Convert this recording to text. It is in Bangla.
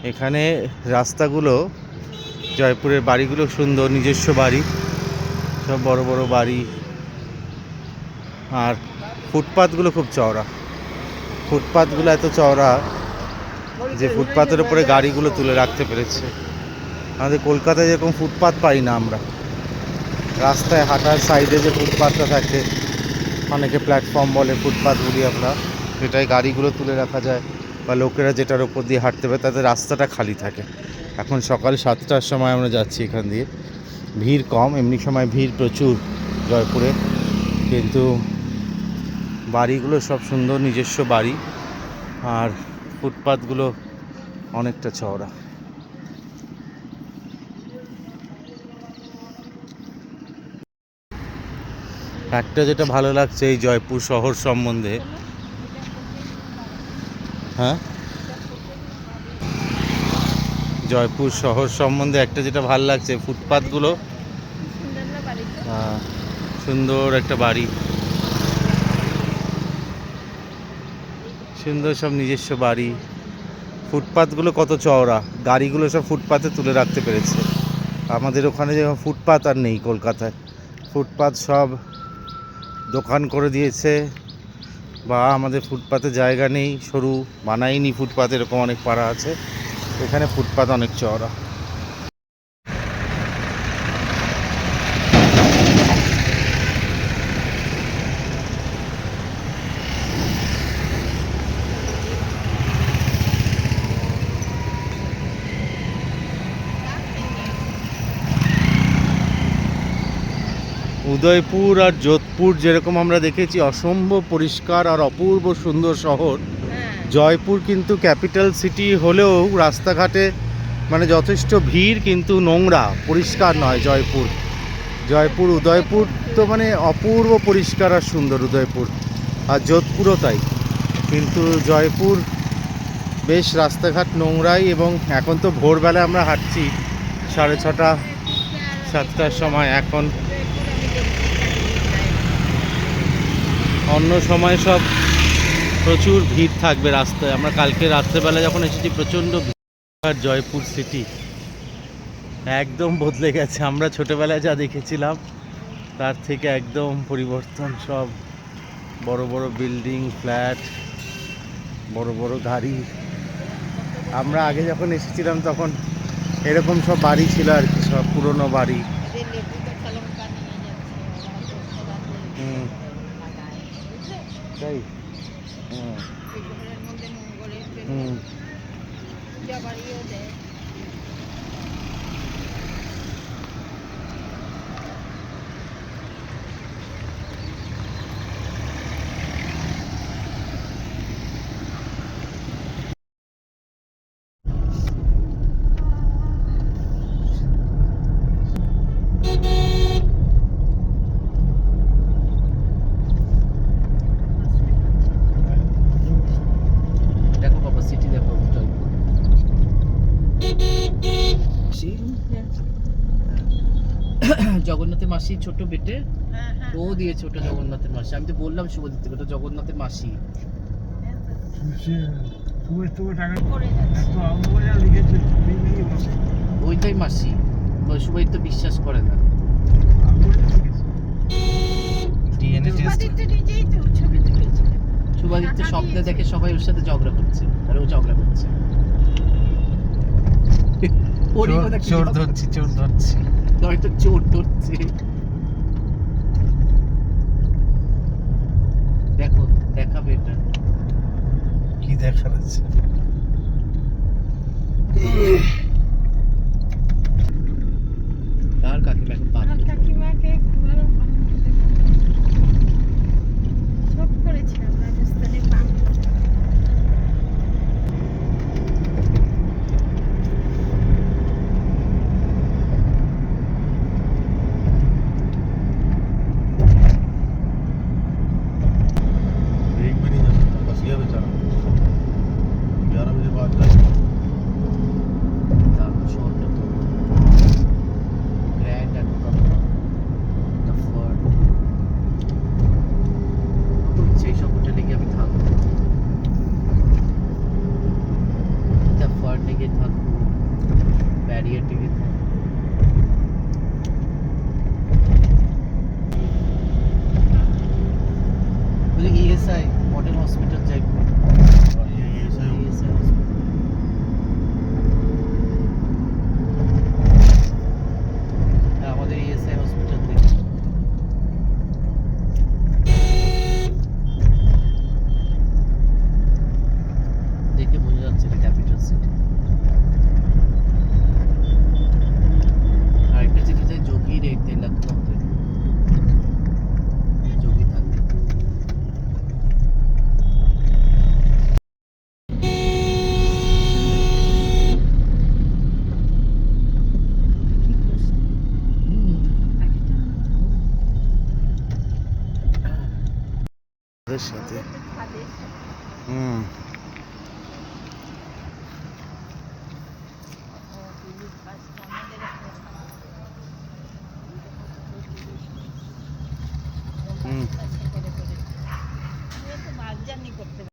এখানে রাস্তাগুলো, জয়পুরের বাড়িগুলো সুন্দর, নিজস্ব বাড়ি, সব বড় বড় বাড়ি। আর ফুটপাথগুলো খুব চওড়া, ফুটপাথগুলো এত চওড়া যে ফুটপাথের উপরে গাড়িগুলো তুলে রাখতে পেরেছে। আমাদের কলকাতায় যেরকম ফুটপাথ পাই না আমরা, রাস্তায় হাঁটার সাইডে যে ফুটপাথটা থাকে, অনেকে প্ল্যাটফর্ম বলে, ফুটপাথ বলি আমরা, সেটাই গাড়িগুলো তুলে রাখা যায় বা লোকেরা যেটার ওপর দিয়ে হাঁটতে পারে, তাতে রাস্তাটা খালি থাকে। এখন সকাল 7টার সময় আমরা যাচ্ছি এখান দিয়ে, ভিড় কম, এমনি সময় ভিড় প্রচুর জয়পুরে, কিন্তু বাড়িগুলো সব সুন্দর, নিজস্ব বাড়ি, আর ফুটপাথগুলো অনেকটা চওড়া। একটা যেটা ভালো লাগছে এই জয়পুর শহর সম্বন্ধে, হ্যাঁ, জয়পুর শহর সম্বন্ধে একটা যেটা ভালো লাগছে, ফুটপাথগুলো সুন্দর, একটা বাড়ি, সুন্দর সব নিজস্ব বাড়ি, ফুটপাথগুলো কত চওড়া, গাড়িগুলো সব ফুটপাথে তুলে রাখতে পেরেছে। আমাদের ওখানে যেমন ফুটপাথ আর নেই কলকাতায়, ফুটপাথ সব দোকান করে দিয়েছে, বা আমাদের ফুটপাথে জায়গা নেই, সরু বানায়নি ফুটপাথ, এরকম অনেক পাড়া আছে, এখানে ফুটপাথ অনেক চওড়া। উদয়পুর আর যোধপুর যেরকম আমরা দেখেছি অসম্ভব পরিষ্কার আর অপূর্ব সুন্দর শহর, জয়পুর কিন্তু ক্যাপিটাল সিটি হলেও রাস্তাঘাটে মানে যথেষ্ট ভিড়, কিন্তু নোংরা, পরিষ্কার নয় জয়পুর। জয়পুর, উদয়পুর তো মানে অপূর্ব পরিষ্কার আর সুন্দর উদয়পুর, আর যোধপুরও তাই, কিন্তু জয়পুর বেশ রাস্তাঘাট নোংরাই। এবং এখন তো ভোরবেলা আমরা হাঁটছি 6:30 7টার সময়, এখন অন্য সময় সব প্রচুর ভিড় থাকবে রাস্তায়। আমরা কালকে রাত্রেবেলা যখন এসেছি প্রচণ্ড ভিড়। আর জয়পুর সিটি একদম বদলে গেছে, আমরা ছোটোবেলায় যা দেখেছিলাম তার থেকে একদম পরিবর্তন, সব বড় বড় বিল্ডিং, ফ্ল্যাট, বড় বড় গাড়ি। আমরা আগে যখন এসেছিলাম তখন এরকম সব বাড়ি ছিল আর কি, সব পুরনো বাড়ি। তাই দেখো বাবা, সিটি দেখো, জগন্নাথের মাসি ছোট বেটে, ও দিয়েছে ওটা জগন্নাথের মাসি। আমি তো বললাম শুভদিতে, ওটা জগন্নাথের মাসি। ওইটাই মাসি, শুভদিত বিশ্বাস করে না। শুভদিত্য স্বপ্নে দেখে সবাই ওর সাথে ঝগড়া করছে, আর ও ঝগড়া করছে। চোর ধরছি, চোর ধরছি, হয়তো চোর ধরছে। দেখো, দেখাবে এটা কি দেখার আছে। আর কাকিমা এখন পাত কাকিমাকে সব করেছিলাম রাজস্থানে পাত। बेचारा 11 बजे बाद হুম